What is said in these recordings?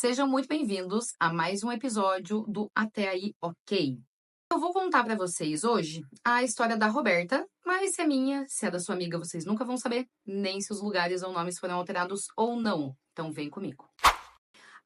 Sejam muito bem-vindos a mais um episódio do Até Aí Ok. Eu vou contar pra vocês hoje a história da Roberta, mas se é minha, se é da sua amiga, vocês nunca vão saber, nem se os lugares ou nomes foram alterados ou não. Então vem comigo.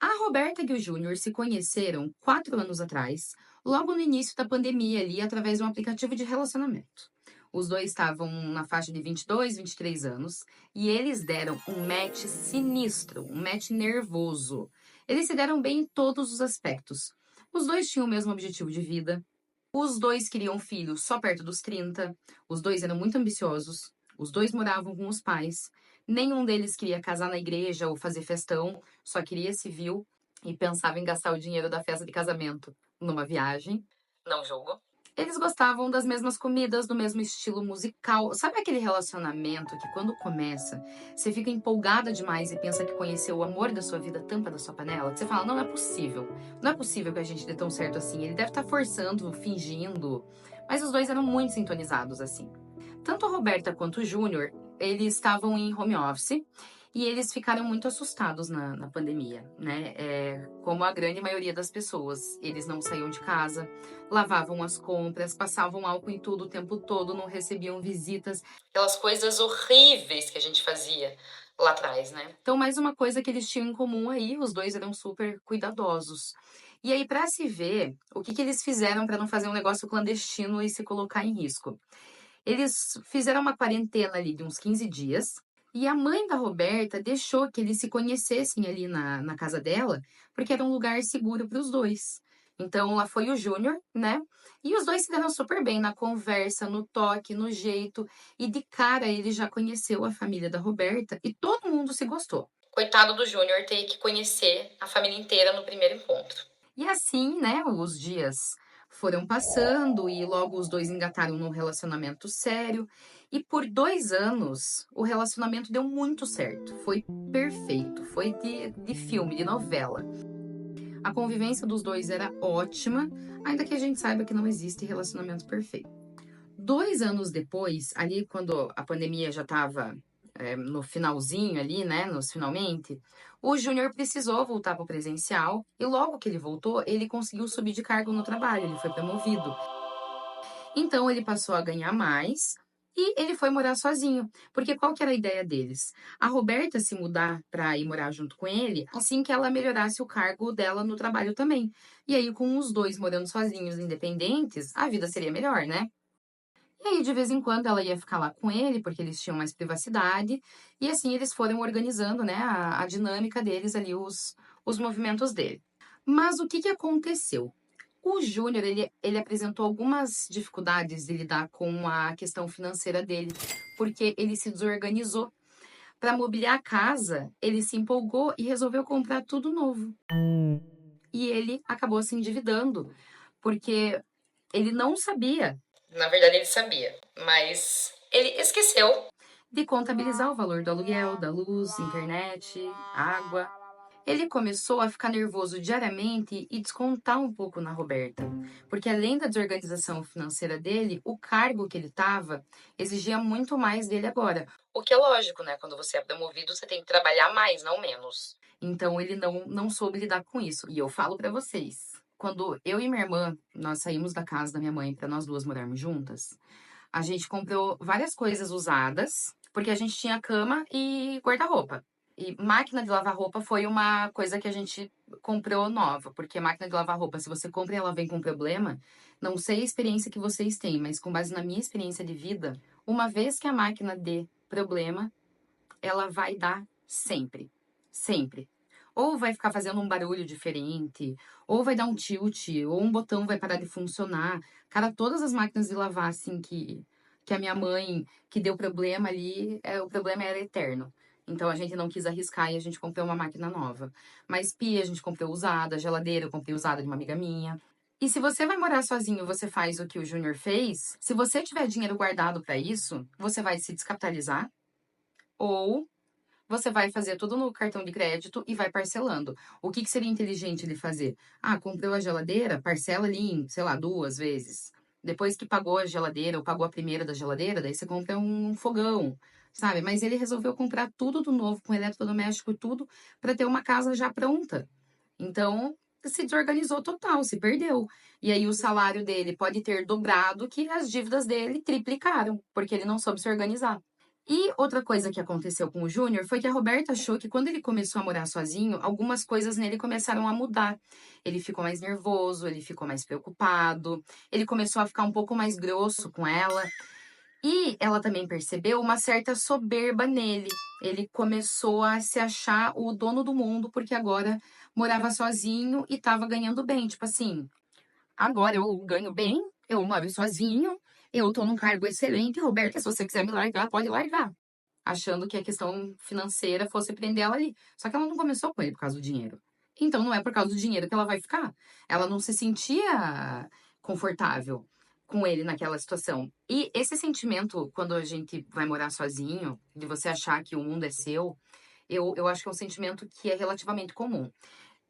A Roberta e o Júnior se conheceram 4 anos atrás, logo no início da pandemia ali, através de um aplicativo de relacionamento. Os dois estavam na faixa de 22, 23 anos e eles deram um match sinistro, um match nervoso. Eles se deram bem em todos os aspectos. Os dois tinham o mesmo objetivo de vida, os dois queriam filhos só perto dos 30, os dois eram muito ambiciosos, os dois moravam com os pais, nenhum deles queria casar na igreja ou fazer festão, só queria civil e pensava em gastar o dinheiro da festa de casamento numa viagem. Não julgo. Eles gostavam das mesmas comidas, do mesmo estilo musical. Sabe aquele relacionamento que quando começa, você fica empolgada demais e pensa que conheceu o amor da sua vida, tampa da sua panela? Que você fala, não é possível. Não é possível que a gente dê tão certo assim. Ele deve estar forçando, fingindo. Mas os dois eram muito sintonizados assim. Tanto a Roberta quanto o Júnior, eles estavam em home office e eles ficaram muito assustados na pandemia, né? Como a grande maioria das pessoas. Eles não saíam de casa, lavavam as compras, passavam álcool em tudo o tempo todo, não recebiam visitas. Aquelas coisas horríveis que a gente fazia lá atrás, né? Então, mais uma coisa que eles tinham em comum aí, os dois eram super cuidadosos. E aí, para se ver, o que eles fizeram para não fazer um negócio clandestino e se colocar em risco? Eles fizeram uma quarentena ali de uns 15 dias. E a mãe da Roberta deixou que eles se conhecessem ali na casa dela, porque era um lugar seguro para os dois. Então lá foi o Júnior, né? E os dois se deram super bem na conversa, no toque, no jeito. E de cara ele já conheceu a família da Roberta e todo mundo se gostou. Coitado do Júnior ter que conhecer a família inteira no primeiro encontro. E assim, né, os dias foram passando e logo os dois engataram num relacionamento sério. E por 2 anos, o relacionamento deu muito certo. Foi perfeito. Foi de filme, de novela. A convivência dos dois era ótima, ainda que a gente saiba que não existe relacionamento perfeito. 2 anos depois, ali quando a pandemia já estava no finalzinho ali, né, nos finalmente, o Júnior precisou voltar para o presencial e logo que ele voltou, ele conseguiu subir de cargo no trabalho, ele foi promovido. Então ele passou a ganhar mais e ele foi morar sozinho, porque qual que era a ideia deles? A Roberta se mudar para ir morar junto com ele, assim que ela melhorasse o cargo dela no trabalho também. E aí com os dois morando sozinhos, independentes, a vida seria melhor, né? E aí, de vez em quando, ela ia ficar lá com ele, porque eles tinham mais privacidade. E assim, eles foram organizando, né, a dinâmica deles ali, os movimentos dele. Mas o que que aconteceu? O Júnior, ele apresentou algumas dificuldades de lidar com a questão financeira dele, porque ele se desorganizou. Para mobiliar a casa, ele se empolgou e resolveu comprar tudo novo. E ele acabou se endividando, porque ele não sabia. Na verdade, ele sabia, mas ele esqueceu de contabilizar o valor do aluguel, da luz, internet, água. Ele começou a ficar nervoso diariamente e descontar um pouco na Roberta, porque além da desorganização financeira dele, o cargo que ele estava exigia muito mais dele agora. O que é lógico, né? Quando você é promovido, você tem que trabalhar mais, não menos. Então ele não soube lidar com isso. E eu falo pra vocês, quando eu e minha irmã, nós saímos da casa da minha mãe para nós duas morarmos juntas, a gente comprou várias coisas usadas, porque a gente tinha cama e guarda-roupa. E máquina de lavar roupa foi uma coisa que a gente comprou nova, porque máquina de lavar roupa, se você compra e ela vem com problema, não sei a experiência que vocês têm, mas com base na minha experiência de vida, uma vez que a máquina dê problema, ela vai dar sempre. Sempre. Ou vai ficar fazendo um barulho diferente, ou vai dar um tilt, ou um botão vai parar de funcionar. Cara, todas as máquinas de lavar, assim, que a minha mãe, que deu problema ali, o problema era eterno. Então a gente não quis arriscar e a gente comprou uma máquina nova. Mas pia a gente comprou usada, geladeira eu comprei usada de uma amiga minha. E se você vai morar sozinho, você faz o que o Júnior fez. Se você tiver dinheiro guardado para isso, você vai se descapitalizar ou você vai fazer tudo no cartão de crédito e vai parcelando. O que seria inteligente ele fazer? Ah, comprou a geladeira, parcela ali em, sei lá, 2 vezes. Depois que pagou a geladeira ou pagou a primeira da geladeira, daí você compra um fogão, sabe? Mas ele resolveu comprar tudo do novo, com eletrodoméstico e tudo, para ter uma casa já pronta. Então, se desorganizou total, se perdeu. E aí o salário dele pode ter dobrado, que as dívidas dele triplicaram, porque ele não soube se organizar. E outra coisa que aconteceu com o Júnior foi que a Roberta achou que quando ele começou a morar sozinho, algumas coisas nele começaram a mudar. Ele ficou mais nervoso, ele ficou mais preocupado, ele começou a ficar um pouco mais grosso com ela. E ela também percebeu uma certa soberba nele. Ele começou a se achar o dono do mundo, porque agora morava sozinho e estava ganhando bem. Tipo assim, agora eu ganho bem, eu moro sozinho, eu tô num cargo excelente. Roberta, se você quiser me largar, pode largar. Achando que a questão financeira fosse prender ela ali. Só que ela não começou com ele por causa do dinheiro. Então não é por causa do dinheiro que ela vai ficar. Ela não se sentia confortável com ele naquela situação. E esse sentimento, quando a gente vai morar sozinho, de você achar que o mundo é seu, eu acho que é um sentimento que é relativamente comum.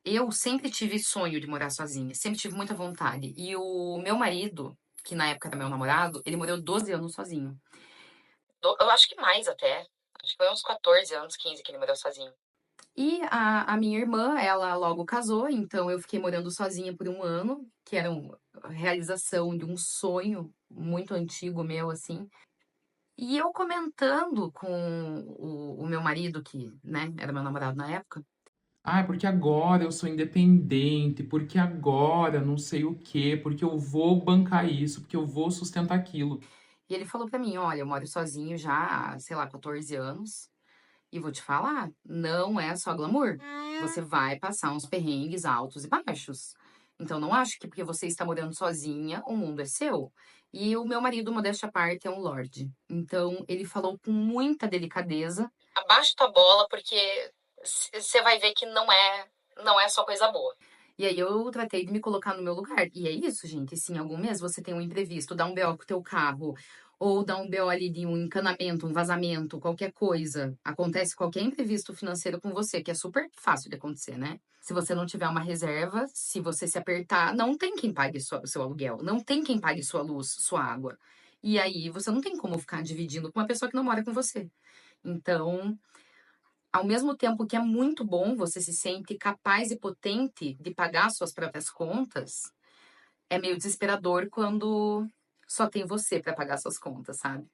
Eu sempre tive sonho de morar sozinha, sempre tive muita vontade. E o meu marido, que na época era meu namorado, ele morou 12 anos sozinho. Eu acho que mais até. Acho que foi uns 14 anos, 15 que ele morou sozinho. E a minha irmã, ela logo casou, então eu fiquei morando sozinha por um ano, que era a realização de um sonho muito antigo meu, assim. E eu comentando com o meu marido, que, né, era meu namorado na época, Ah, porque agora eu sou independente, porque agora não sei o quê, porque eu vou bancar isso, porque eu vou sustentar aquilo. e ele falou pra mim: olha, eu moro sozinho já há, sei lá, 14 anos. E vou te falar, não é só glamour. Você vai passar uns perrengues altos e baixos. Então, não acho que porque você está morando sozinha, o mundo é seu. E o meu marido, modéstia à parte, é um lorde. Então, ele falou com muita delicadeza. Abaixa tua bola, porque você vai ver que não é só coisa boa. E aí eu tratei de me colocar no meu lugar. E é isso, gente. Se em algum mês você tem um imprevisto, dá um BO com o teu carro, ou dá um BO ali de um encanamento, um vazamento, qualquer coisa, acontece qualquer imprevisto financeiro com você, que é super fácil de acontecer, né? Se você não tiver uma reserva, se você se apertar, não tem quem pague seu aluguel, não tem quem pague sua luz, sua água. E aí você não tem como ficar dividindo com uma pessoa que não mora com você. Então, ao mesmo tempo que é muito bom, você se sente capaz e potente de pagar suas próprias contas, é meio desesperador quando só tem você para pagar suas contas, sabe?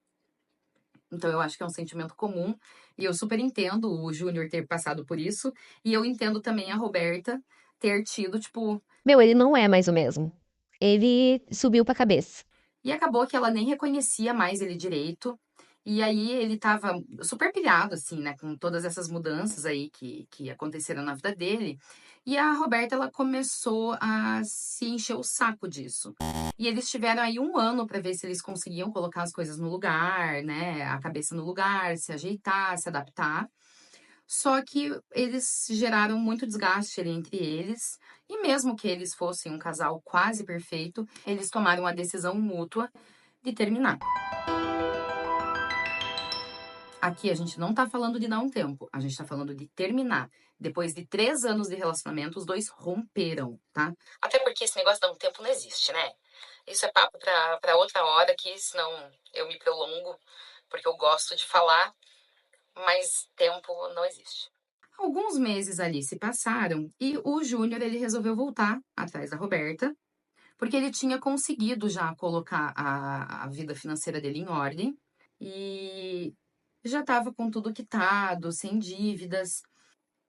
Então eu acho que é um sentimento comum e eu super entendo o Júnior ter passado por isso e eu entendo também a Roberta ter tido, tipo, Meu, ele não é mais o mesmo. Ele subiu pra cabeça. e acabou que ela nem reconhecia mais ele direito. E aí ele tava super pilhado, assim, né, com todas essas mudanças aí que aconteceram na vida dele. E a Roberta, ela começou a se encher o saco disso. E eles tiveram aí um ano para ver se eles conseguiam colocar as coisas no lugar, né, a cabeça no lugar, se ajeitar, se adaptar. Só que eles geraram muito desgaste ali entre eles, e mesmo que eles fossem um casal quase perfeito, eles tomaram a decisão mútua de terminar. Aqui a gente não tá falando de dar um tempo, a gente tá falando de terminar. Depois de 3 anos de relacionamento, os dois romperam, tá? Até porque esse negócio de dar um tempo não existe, né? Isso é papo pra outra hora, que senão eu me prolongo, porque eu gosto de falar, mas tempo não existe. Alguns meses ali se passaram e o Júnior ele resolveu voltar atrás da Roberta, porque ele tinha conseguido já colocar a vida financeira dele em ordem e já estava com tudo quitado, sem dívidas.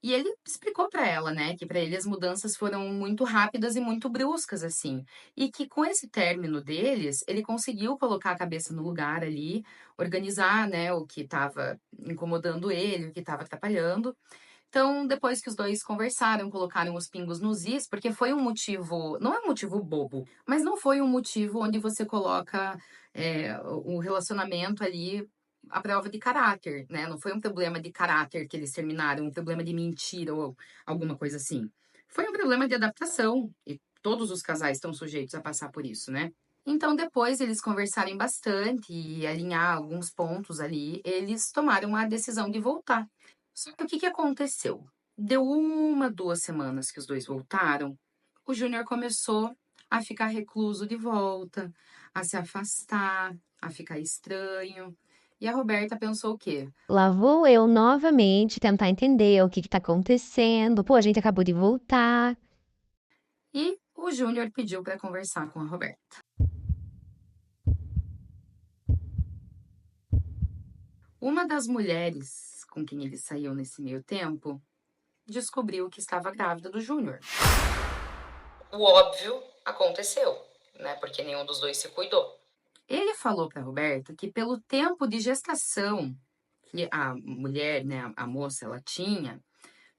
E ele explicou para ela, né, que para ele as mudanças foram muito rápidas e muito bruscas assim, e que com esse término deles, ele conseguiu colocar a cabeça no lugar ali, organizar, né, o que estava incomodando ele, o que estava atrapalhando. Então, depois que os dois conversaram, colocaram os pingos nos is, porque foi um motivo, não é um motivo bobo, mas não foi um motivo onde você coloca o relacionamento ali à prova de caráter, né? Não foi um problema de caráter que eles terminaram, um problema de mentira ou alguma coisa assim. Foi um problema de adaptação e todos os casais estão sujeitos a passar por isso, né? Então, depois eles conversarem bastante e alinhar alguns pontos ali, eles tomaram a decisão de voltar. Só que o que que aconteceu? Deu 1, 2 semanas que os dois voltaram, o Júnior começou a ficar recluso de volta, a se afastar, a ficar estranho. E a Roberta pensou o quê? Lá vou eu novamente tentar entender o que tá acontecendo. Pô, a gente acabou de voltar. E o Júnior pediu para conversar com a Roberta. Uma das mulheres com quem ele saiu nesse meio tempo descobriu que estava grávida do Júnior. O óbvio aconteceu, né? Porque nenhum dos dois se cuidou. Ele falou para Roberta que pelo tempo de gestação que a mulher, né, a moça, ela tinha,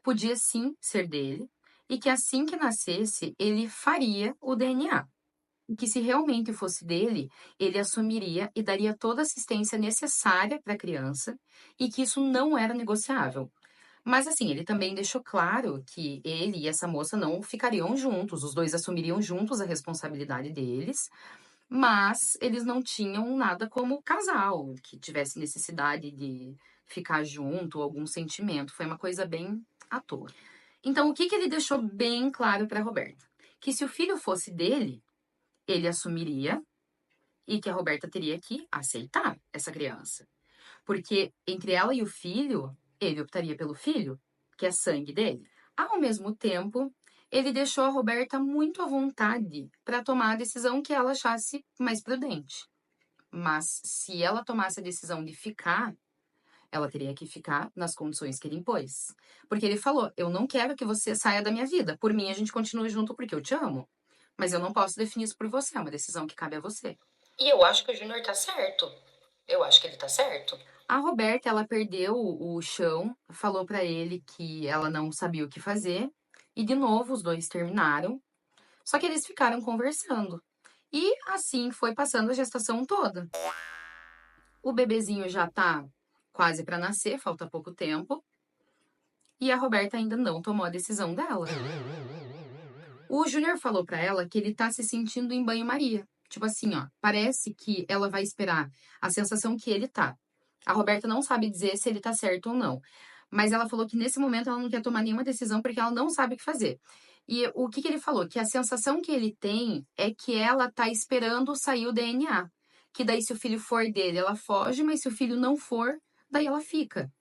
podia sim ser dele e que assim que nascesse ele faria o DNA. E que se realmente fosse dele, ele assumiria e daria toda a assistência necessária para a criança e que isso não era negociável. Mas assim, ele também deixou claro que ele e essa moça não ficariam juntos, os dois assumiriam juntos a responsabilidade deles, mas eles não tinham nada como casal, que tivesse necessidade de ficar junto, algum sentimento. Foi uma coisa bem à toa. Então, o que que ele deixou bem claro para Roberta? Que se o filho fosse dele, ele assumiria e que a Roberta teria que aceitar essa criança. Porque entre ela e o filho, ele optaria pelo filho, que é sangue dele. Ao mesmo tempo, ele deixou a Roberta muito à vontade para tomar a decisão que ela achasse mais prudente. Mas se ela tomasse a decisão de ficar, ela teria que ficar nas condições que ele impôs. Porque ele falou: eu não quero que você saia da minha vida. Por mim, a gente continua junto porque eu te amo. Mas eu não posso definir isso por você. É uma decisão que cabe a você. E eu acho que o Júnior tá certo. Eu acho que ele tá certo. A Roberta, ela perdeu o chão, falou pra ele que ela não sabia o que fazer. E de novo, os dois terminaram. Só que eles ficaram conversando. E assim foi passando a gestação toda. O bebezinho já tá quase pra nascer, falta pouco tempo. E a Roberta ainda não tomou a decisão dela. O Júnior falou pra ela que ele tá se sentindo em banho-maria. Tipo assim, ó, parece que ela vai esperar a sensação que ele tá. A Roberta não sabe dizer se ele tá certo ou não. Mas ela falou que nesse momento ela não quer tomar nenhuma decisão porque ela não sabe o que fazer. E o que que ele falou? Que a sensação que ele tem é que ela tá esperando sair o DNA. Que daí, se o filho for dele, ela foge, mas se o filho não for, daí ela fica.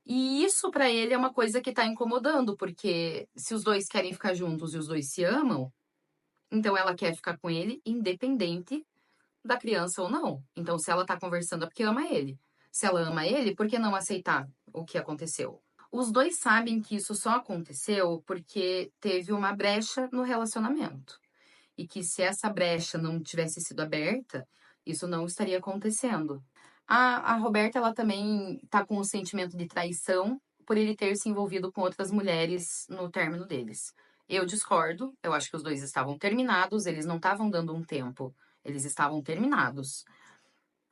E isso pra ele é uma coisa que tá incomodando, porque se os dois querem ficar juntos e os dois se amam, então ela quer ficar com ele independente da criança ou não. Então, se ela tá conversando é porque ama ele. Se ela ama ele, por que não aceitar o que aconteceu? Os dois sabem que isso só aconteceu porque teve uma brecha no relacionamento. E que se essa brecha não tivesse sido aberta, isso não estaria acontecendo. A Roberta, ela também tá com um sentimento de traição por ele ter se envolvido com outras mulheres no término deles. Eu discordo, eu acho que os dois estavam terminados, eles não estavam dando um tempo, eles estavam terminados.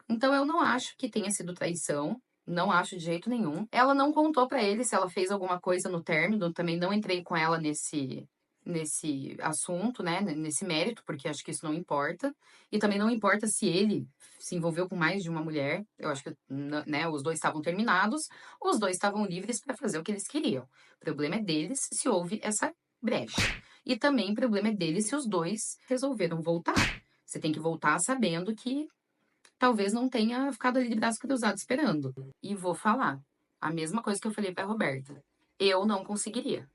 Então eu não acho que tenha sido traição, não acho de jeito nenhum. Ela não contou pra ele se ela fez alguma coisa no término, também não entrei com ela nesse assunto, né, nesse mérito, porque acho que isso não importa. E também não importa se ele se envolveu com mais de uma mulher. Eu acho que, né, os dois estavam terminados, os dois estavam livres para fazer o que eles queriam. O problema é deles se houve essa brecha. E também o problema é deles se os dois resolveram voltar. Você tem que voltar sabendo que talvez não tenha ficado ali de braço cruzado esperando. E vou falar a mesma coisa que eu falei pra Roberta. Eu não conseguiria.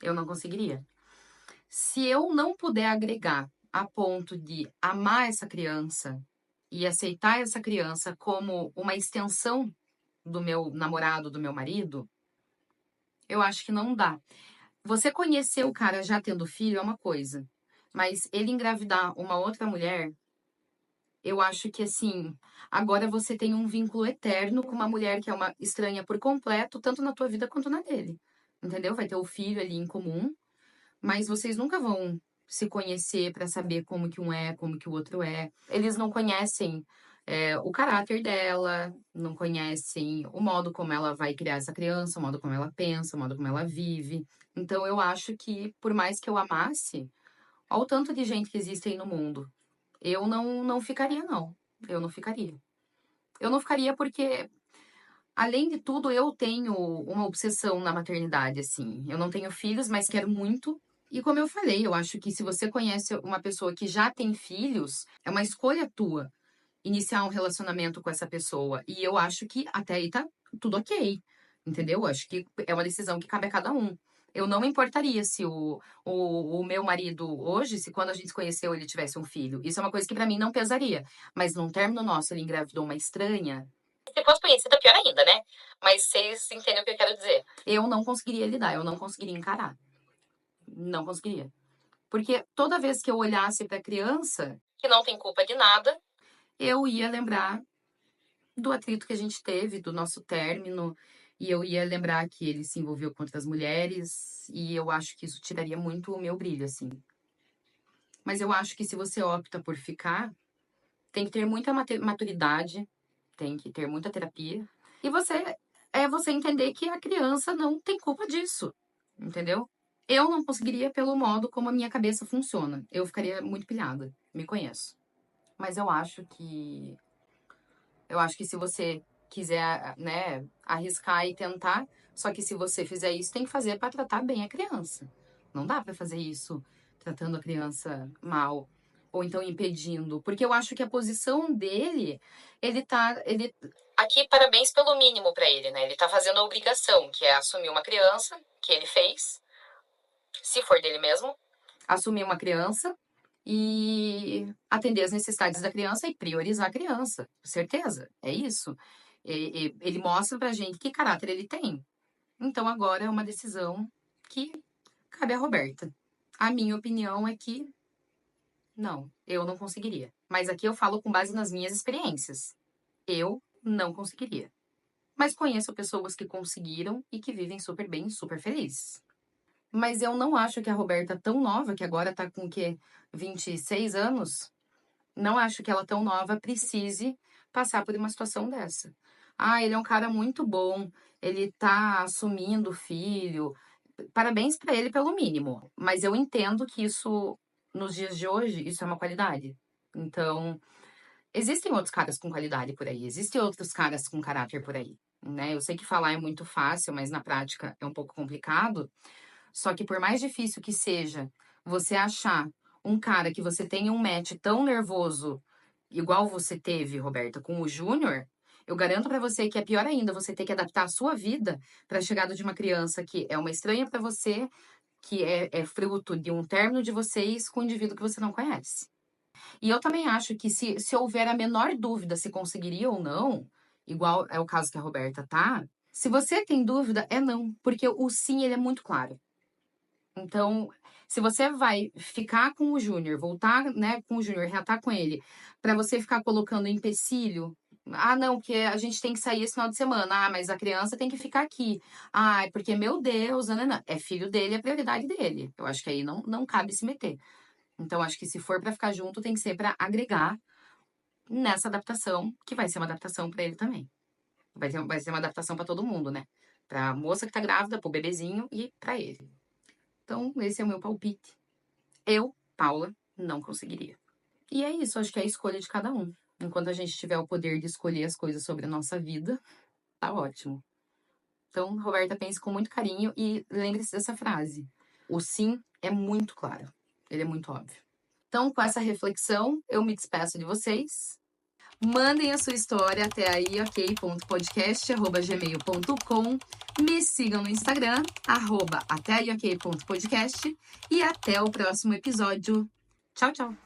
Eu não conseguiria. Se eu não puder agregar a ponto de amar essa criança e aceitar essa criança como uma extensão do meu namorado, do meu marido, eu acho que não dá. Você conhecer o cara já tendo filho é uma coisa, mas ele engravidar uma outra mulher, eu acho que assim, agora você tem um vínculo eterno com uma mulher que é uma estranha por completo, tanto na tua vida quanto na dele. Entendeu? Vai ter o filho ali em comum, mas vocês nunca vão se conhecer para saber como que um é, como que o outro é. Eles não conhecem o caráter dela, não conhecem o modo como ela vai criar essa criança, o modo como ela pensa, o modo como ela vive. Então eu acho que, por mais que eu amasse, olha o tanto de gente que existe aí no mundo. Eu não ficaria, não. Eu não ficaria. Eu não ficaria porque, além de tudo, eu tenho uma obsessão na maternidade, assim. Eu não tenho filhos, mas quero muito. E como eu falei, eu acho que se você conhece uma pessoa que já tem filhos, é uma escolha tua. iniciar um relacionamento com essa pessoa. E eu acho que até aí tá tudo ok, entendeu? Eu acho que é uma decisão que cabe a cada um. Eu não me importaria se o meu marido hoje, se quando a gente se conheceu ele tivesse um filho. Isso é uma coisa que pra mim não pesaria. Mas num término nosso ele engravidou uma estranha. Se fosse conhecida, pior ainda, né? Mas vocês entendem o que eu quero dizer. Eu não conseguiria lidar, eu não conseguiria encarar. Não conseguiria. Porque toda vez que eu olhasse pra criança, que não tem culpa de nada, eu ia lembrar do atrito que a gente teve, do nosso término, e eu ia lembrar que ele se envolveu com outras mulheres, e eu acho que isso tiraria muito o meu brilho, assim. Mas eu acho que se você opta por ficar, tem que ter muita maturidade, tem que ter muita terapia, e você entender que a criança não tem culpa disso, entendeu? Eu não conseguiria pelo modo como a minha cabeça funciona. Eu ficaria muito pilhada, me conheço. Mas eu acho que se você quiser, né, arriscar e tentar, só que se você fizer isso, tem que fazer para tratar bem a criança. Não dá para fazer isso tratando a criança mal ou então impedindo, porque eu acho que a posição dele, ele aqui parabéns pelo mínimo para ele, né? Ele tá fazendo a obrigação, que é assumir uma criança, que ele fez, se for dele mesmo, assumir uma criança e atender as necessidades da criança e priorizar a criança. Certeza, é isso. Ele mostra pra gente que caráter ele tem. Então agora é uma decisão que cabe a Roberta. A minha opinião é que não, eu não conseguiria. Mas aqui eu falo com base nas minhas experiências. Eu não conseguiria. Mas conheço pessoas que conseguiram e que vivem super bem, super felizes. Mas eu não acho que a Roberta, tão nova, que agora tá com o quê? 26 anos, não acho que ela tão nova precise passar por uma situação dessa. Ah, ele é um cara muito bom, ele tá assumindo o filho. Parabéns pra ele pelo mínimo. Mas eu entendo que isso, nos dias de hoje, isso é uma qualidade. Então, existem outros caras com qualidade por aí, existem outros caras com caráter por aí, né? Eu sei que falar é muito fácil, mas na prática é um pouco complicado. Só que por mais difícil que seja você achar um cara que você tenha um match tão nervoso, igual você teve, Roberta, com o Júnior, eu garanto pra você que é pior ainda você ter que adaptar a sua vida pra chegada de uma criança que é uma estranha pra você, que é fruto de um término de vocês com um indivíduo que você não conhece. E eu também acho que se houver a menor dúvida se conseguiria ou não, igual é o caso que a Roberta tá, se você tem dúvida, é não, porque o sim ele é muito claro. Então, se você vai ficar com o Júnior, voltar, né, com o Júnior, reatar com ele, pra você ficar colocando empecilho, ah, não, porque a gente tem que sair esse final de semana, ah, mas a criança tem que ficar aqui, ah, é porque, meu Deus, não, é filho dele, é prioridade dele. Eu acho que aí não cabe se meter. Então, acho que se for pra ficar junto, tem que ser pra agregar nessa adaptação, que vai ser uma adaptação pra ele também. Vai ser uma adaptação pra todo mundo, né? Pra moça que tá grávida, pro bebezinho e pra ele. Então, esse é o meu palpite. Eu, Paula, não conseguiria. E é isso, acho que é a escolha de cada um. Enquanto a gente tiver o poder de escolher as coisas sobre a nossa vida, tá ótimo. Então, Roberta, pense com muito carinho e lembre-se dessa frase. O sim é muito claro. Ele é muito óbvio. Então, com essa reflexão, eu me despeço de vocês. Mandem a sua história até aí, ok.podcast@gmail.com. Me sigam no Instagram, @ateaiok.podcast. E até o próximo episódio. Tchau, tchau!